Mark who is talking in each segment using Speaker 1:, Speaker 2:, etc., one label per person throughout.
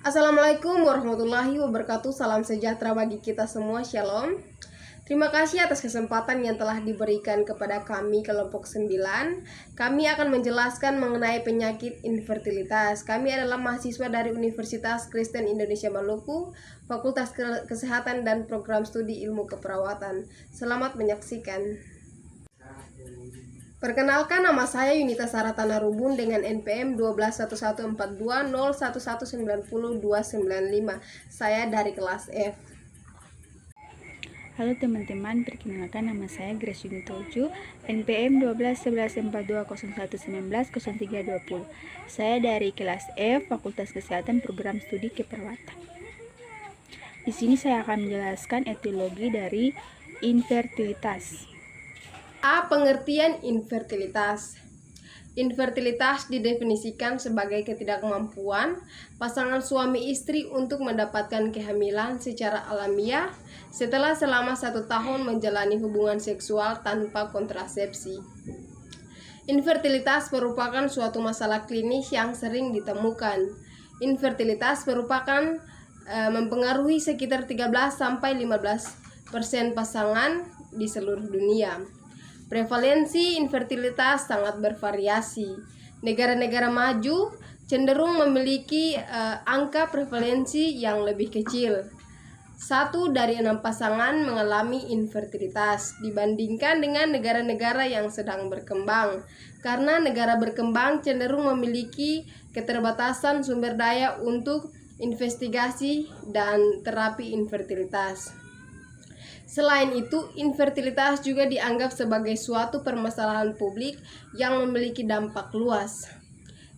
Speaker 1: Assalamualaikum warahmatullahi wabarakatuh. Salam sejahtera bagi kita semua. Shalom. Terima kasih atas kesempatan yang telah diberikan kepada kami kelompok 9. Kami akan menjelaskan mengenai penyakit infertilitas. Kami adalah mahasiswa dari Universitas Kristen Indonesia Maluku, Fakultas Kesehatan dan Program Studi Ilmu Keperawatan. Selamat menyaksikan. Perkenalkan, nama saya Yunita Saratana Rubun dengan NPM 12114201190295. Saya dari kelas F.
Speaker 2: Halo teman-teman, perkenalkan nama saya Grace Yunita Ucu, NPM 12114201190320. Saya dari kelas F, Fakultas Kesehatan Program Studi Keperawatan. Di sini saya akan menjelaskan etiologi dari infertilitas.
Speaker 1: A. Pengertian infertilitas. Infertilitas didefinisikan sebagai ketidakmampuan pasangan suami istri untuk mendapatkan kehamilan secara alamiah setelah selama 1 tahun menjalani hubungan seksual tanpa kontrasepsi. Infertilitas merupakan suatu masalah klinis yang sering ditemukan. Infertilitas merupakan mempengaruhi sekitar 13-15% pasangan di seluruh dunia. Prevalensi infertilitas sangat bervariasi. Negara-negara maju cenderung memiliki angka prevalensi yang lebih kecil. 1 dari 6 pasangan mengalami infertilitas dibandingkan dengan negara-negara yang sedang berkembang, karena negara berkembang cenderung memiliki keterbatasan sumber daya untuk investigasi dan terapi infertilitas. Selain itu, infertilitas juga dianggap sebagai suatu permasalahan publik yang memiliki dampak luas.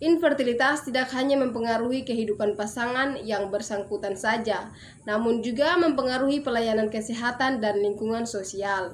Speaker 1: Infertilitas tidak hanya mempengaruhi kehidupan pasangan yang bersangkutan saja, namun juga mempengaruhi pelayanan kesehatan dan lingkungan sosial.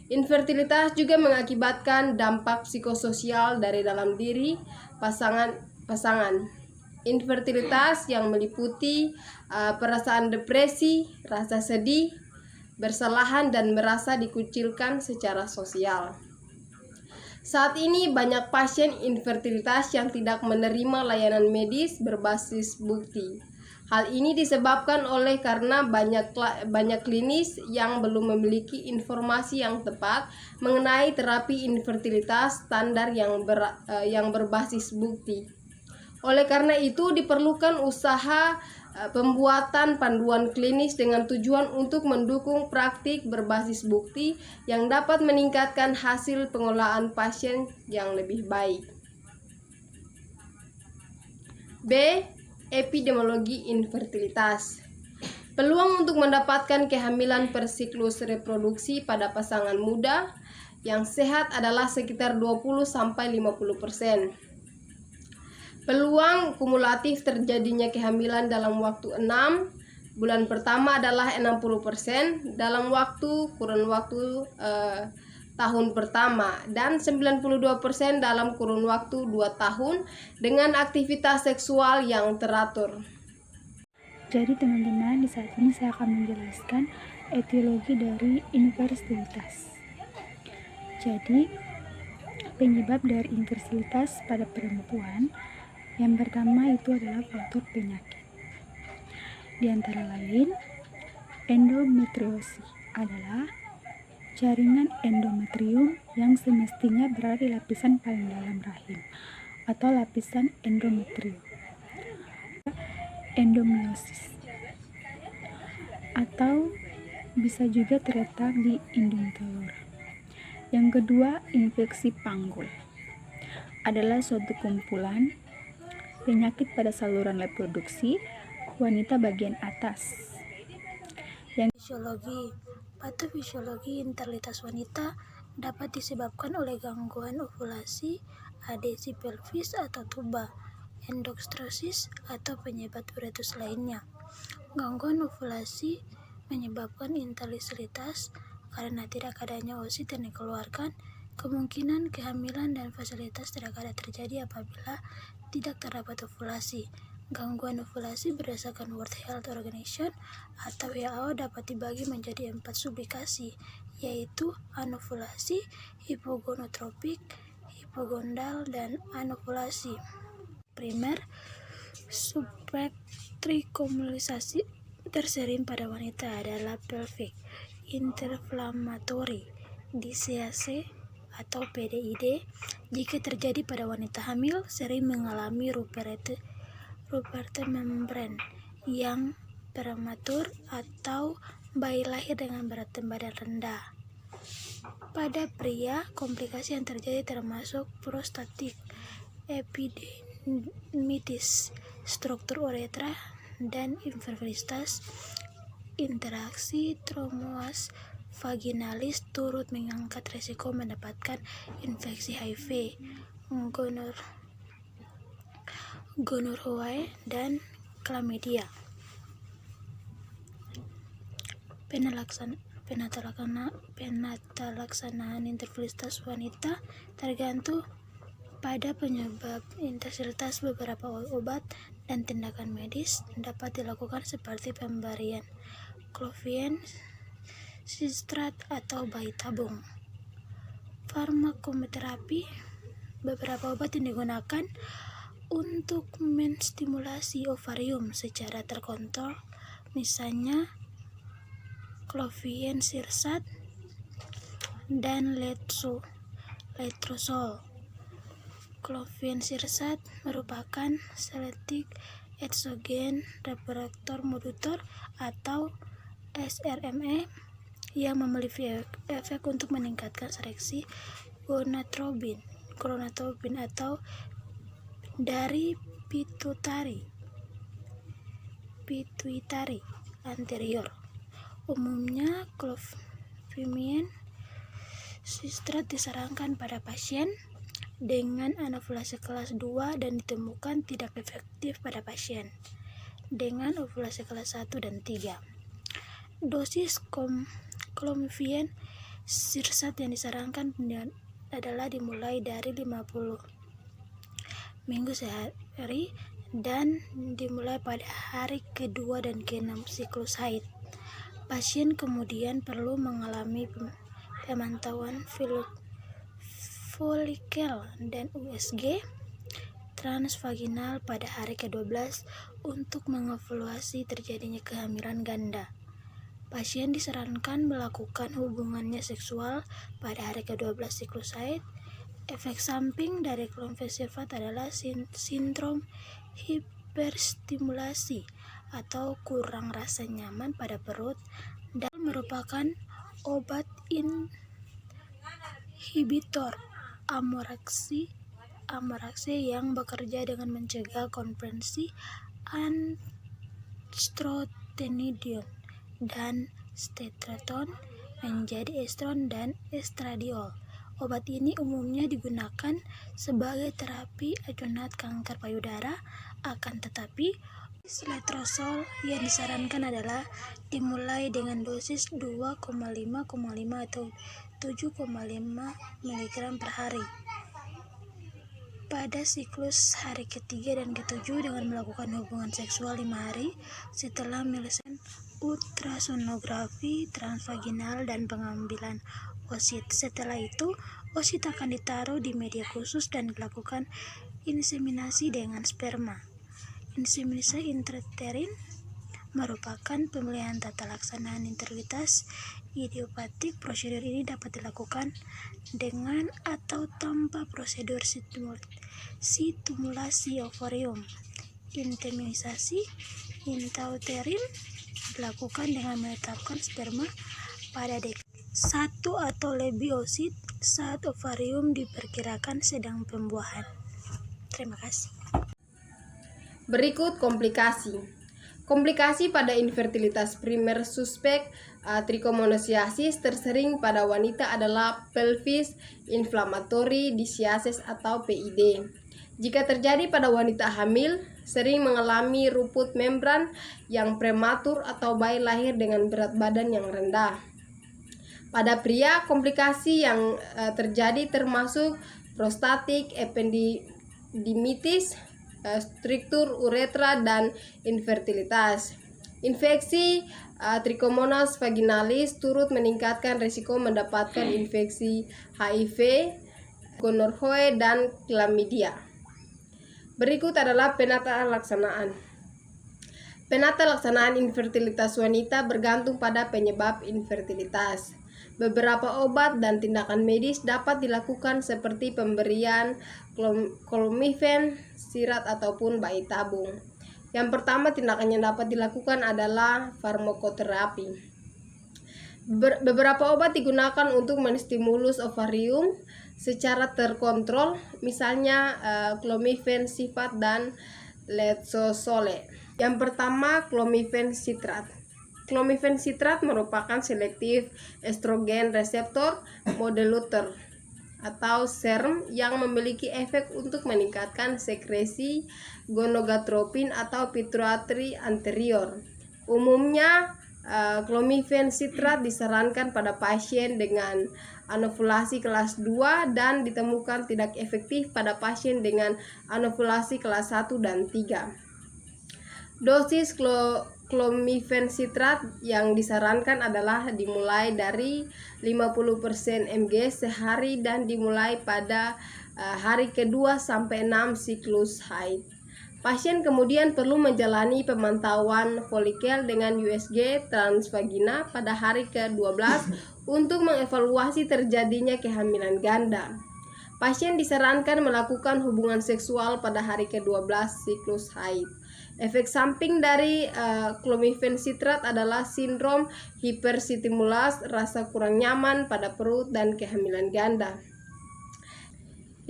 Speaker 1: Infertilitas juga mengakibatkan dampak psikososial dari dalam diri pasangan. Infertilitas yang meliputi perasaan depresi, rasa sedih, bersalahan, dan merasa dikucilkan secara sosial. Saat ini banyak pasien infertilitas yang tidak menerima layanan medis berbasis bukti. Hal ini disebabkan karena banyak klinis yang belum memiliki informasi yang tepat mengenai terapi infertilitas standar yang berbasis bukti. Oleh karena itu diperlukan usaha pembuatan panduan klinis dengan tujuan untuk mendukung praktik berbasis bukti yang dapat meningkatkan hasil pengolahan pasien yang lebih baik. B. Epidemiologi infertilitas. Peluang untuk mendapatkan kehamilan per siklus reproduksi pada pasangan muda yang sehat adalah sekitar 20-50%. Peluang kumulatif terjadinya kehamilan dalam waktu 6 bulan pertama adalah 60% dalam kurun waktu tahun pertama, dan 92% dalam kurun waktu 2 tahun dengan aktivitas seksual yang teratur.
Speaker 2: Jadi teman-teman, di saat ini saya akan menjelaskan etiologi dari infertilitas. Jadi, penyebab dari infertilitas pada perempuan yang pertama itu adalah faktor penyakit. Di antara lain, endometriosis adalah jaringan endometrium yang semestinya berada di lapisan paling dalam rahim atau lapisan endometrium. Endometriosis atau bisa juga terletak di indung telur. Yang kedua, infeksi panggul adalah suatu kumpulan penyakit pada saluran reproduksi wanita bagian atas.
Speaker 3: Patofisiologi infertilitas wanita dapat disebabkan oleh gangguan ovulasi, adesi pelvis atau tuba, endometriosis, atau penyebab uretus lainnya. Gangguan ovulasi menyebabkan infertilitas karena tidak adanya oosit yang dikeluarkan. Kemungkinan kehamilan dan fasilitas tidak ada terjadi apabila tidak terdapat ovulasi. Gangguan ovulasi berdasarkan World Health Organization atau WHO dapat dibagi menjadi 4 subindikasi, yaitu anovulasi, hipogonotropik, hipogondal, dan anovulasi primer, trikomolisasi tersering pada wanita adalah pelvic inflammatory disease atau PDID. Jika terjadi pada wanita hamil, sering mengalami rupture membran yang prematur atau bayi lahir dengan berat badan rendah. Pada pria, komplikasi yang terjadi termasuk prostatic epididymitis, struktur uretra, dan infertilitas. Interaksi trombos vaginalis turut mengangkat risiko mendapatkan infeksi HIV, gonorrhea, dan chlamydia. Penata laksanaan infertilitas wanita tergantung pada penyebab infertilitas. Beberapa obat dan tindakan medis dapat dilakukan seperti pemberian clomiphene, sistrat, atau bayi tabung. Farmakoterapi. Beberapa obat yang digunakan untuk menstimulasi ovarium secara terkontrol, misalnya clomiphene sistrat dan letrozole. Clomiphene sistrat merupakan selective estrogen receptor modulator atau SRME yang memiliki efek untuk meningkatkan sekresi gonadotropin atau dari pituitari anterior. Umumnya clomiphene sistrat disarankan pada pasien dengan anovulasi kelas 2 dan ditemukan tidak efektif pada pasien dengan ovulasi kelas 1 dan 3. Dosis clomiphene sistrat yang disarankan adalah dimulai dari 50 minggu sehari dan dimulai pada hari kedua dan ke-6 siklus haid. Pasien kemudian perlu mengalami pemantauan folikel dan USG transvaginal pada hari ke-12 untuk mengevaluasi terjadinya kehamilan ganda. Pasien disarankan melakukan hubungannya seksual pada hari ke-12 siklus haid. Efek samping dari clomiphene sistrat adalah sindrom hiperstimulasi atau kurang rasa nyaman pada perut, dan merupakan obat inhibitor amoreksi yang bekerja dengan mencegah konversi androstenedion dan testosteron menjadi estron dan estradiol. Obat ini umumnya digunakan sebagai terapi adjunkan kanker payudara, akan tetapi letrozole yang disarankan adalah dimulai dengan dosis 2,5 atau 7,5 mg per hari pada siklus hari ketiga dan ke-7 dengan melakukan hubungan seksual 5 hari setelah melakukan ultrasonografi transvaginal dan pengambilan oosit. Setelah itu, oosit akan ditaruh di media khusus dan dilakukan inseminasi dengan sperma. Inseminasi intrauterin merupakan pemilihan tata laksanaan infertilitas idiopatik. Prosedur ini dapat dilakukan dengan atau tanpa prosedur stimulasi ovarium. Inseminasi intrauterin dilakukan dengan menetapkan sperma pada dek 1 atau lebih oosit saat ovarium diperkirakan sedang pembuahan. Terima kasih.
Speaker 1: Berikut komplikasi. Komplikasi pada infertilitas primer suspek trichomoniasis tersering pada wanita adalah pelvis inflammatory disease atau PID. Jika terjadi pada wanita hamil, sering mengalami ruput membran yang prematur atau bayi lahir dengan berat badan yang rendah. Pada pria, komplikasi yang terjadi termasuk prostatic epididymitis, struktur uretra, dan infertilitas. Infeksi Trichomonas vaginalis turut meningkatkan risiko mendapatkan infeksi HIV, gonorrhea, dan chlamydia. Berikut adalah penata laksanaan. Penata laksanaan infertilitas wanita bergantung pada penyebab infertilitas. Beberapa obat dan tindakan medis dapat dilakukan seperti pemberian clomifen, sirat ataupun bayi tabung. Yang pertama tindakan yang dapat dilakukan adalah farmakoterapi. Beberapa obat digunakan untuk menstimulus ovarium secara terkontrol, misalnya clomifen sifat dan letrozole. Yang pertama, clomifen citrat. Clomifen citrat merupakan selektif estrogen reseptor modulator atau SERM yang memiliki efek untuk meningkatkan sekresi gonadotropin atau pituitary anterior. Umumnya, clomifen citrat disarankan pada pasien dengan anovulasi kelas 2 dan ditemukan tidak efektif pada pasien dengan anovulasi kelas 1 dan 3. Dosis clomifen citrat yang disarankan adalah dimulai dari 50% mg sehari dan dimulai pada hari kedua sampai 6 siklus haid. Pasien kemudian perlu menjalani pemantauan folikel dengan USG transvagina pada hari ke-12 untuk mengevaluasi terjadinya kehamilan ganda. Pasien disarankan melakukan hubungan seksual pada hari ke-12 siklus haid. Efek samping dari clomifen citrat adalah sindrom hiperstimulas, rasa kurang nyaman pada perut, dan kehamilan ganda.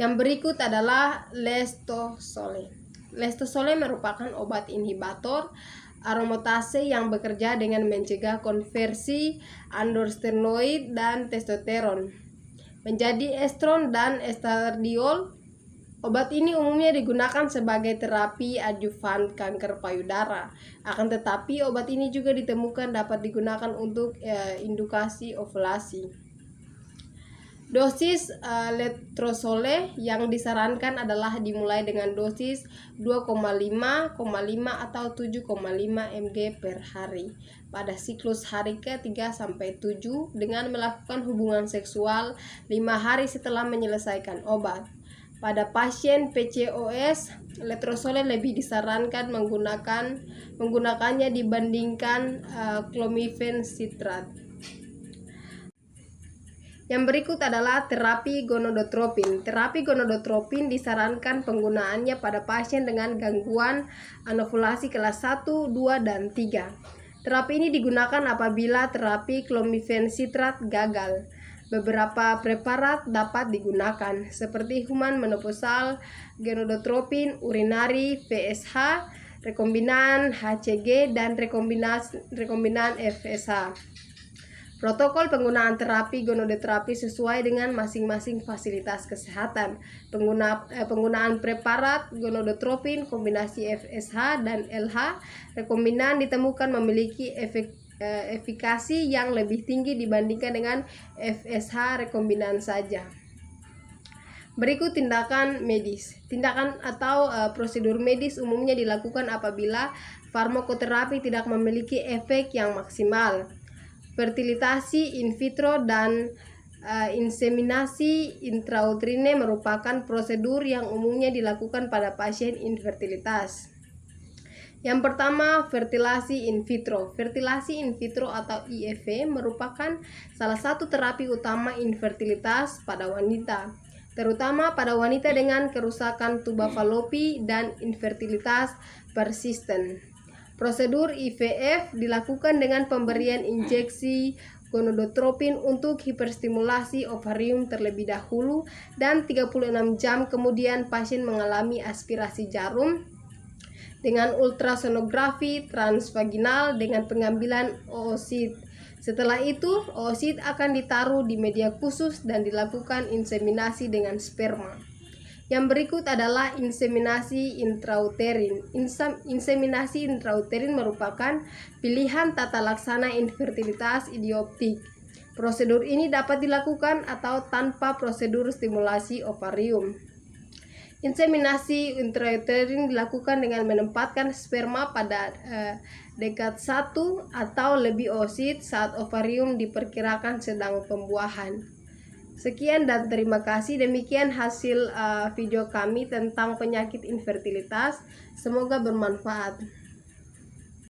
Speaker 1: Yang berikut adalah lestosole. Lestosole merupakan obat inhibitor aromatase yang bekerja dengan mencegah konversi androstenoid dan testosteron menjadi estron dan estradiol. Obat ini umumnya digunakan sebagai terapi adjuvan kanker payudara. Akan tetapi obat ini juga ditemukan dapat digunakan untuk indukasi ovulasi. Dosis letrozole yang disarankan adalah dimulai dengan dosis 2,5 atau 7,5 mg per hari pada siklus hari ke-3 sampai 7 dengan melakukan hubungan seksual 5 hari setelah menyelesaikan obat. Pada pasien PCOS, letrozole lebih disarankan menggunakannya dibandingkan clomifen citrat. Yang berikut adalah terapi gonadotropin. Terapi gonadotropin disarankan penggunaannya pada pasien dengan gangguan anovulasi kelas 1, 2, dan 3. Terapi ini digunakan apabila terapi clomifen citrat gagal. Beberapa preparat dapat digunakan seperti human menopausal, gonadotropin, urinari, VSH, rekombinan HCG, dan rekombinan FSH. Protokol penggunaan terapi gonadoterapi sesuai dengan masing-masing fasilitas kesehatan. Penggunaan preparat gonadotropin kombinasi FSH dan LH rekombinan ditemukan memiliki efikasi yang lebih tinggi dibandingkan dengan FSH rekombinan saja. Berikut tindakan medis. Tindakan atau prosedur medis umumnya dilakukan apabila farmakoterapi tidak memiliki efek yang maksimal. Fertilitasi in vitro dan inseminasi intrauterine merupakan prosedur yang umumnya dilakukan pada pasien infertilitas. Yang pertama, fertilasi in vitro. Fertilasi in vitro atau IVF merupakan salah satu terapi utama infertilitas pada wanita, terutama pada wanita dengan kerusakan tuba falopi dan infertilitas persisten. Prosedur IVF dilakukan dengan pemberian injeksi gonadotropin untuk hiperstimulasi ovarium terlebih dahulu dan 36 jam kemudian pasien mengalami aspirasi jarum dengan ultrasonografi transvaginal dengan pengambilan oosit. Setelah itu, oosit akan ditaruh di media khusus dan dilakukan inseminasi dengan sperma. Yang berikut adalah inseminasi intrauterin. Inseminasi intrauterin merupakan pilihan tata laksana infertilitas idioptik. Prosedur ini dapat dilakukan atau tanpa prosedur stimulasi ovarium. Inseminasi intrauterin dilakukan dengan menempatkan sperma pada dekat 1 atau lebih oosit saat ovarium diperkirakan sedang pembuahan. Sekian dan terima kasih. Demikian hasil video kami tentang penyakit infertilitas. Semoga bermanfaat.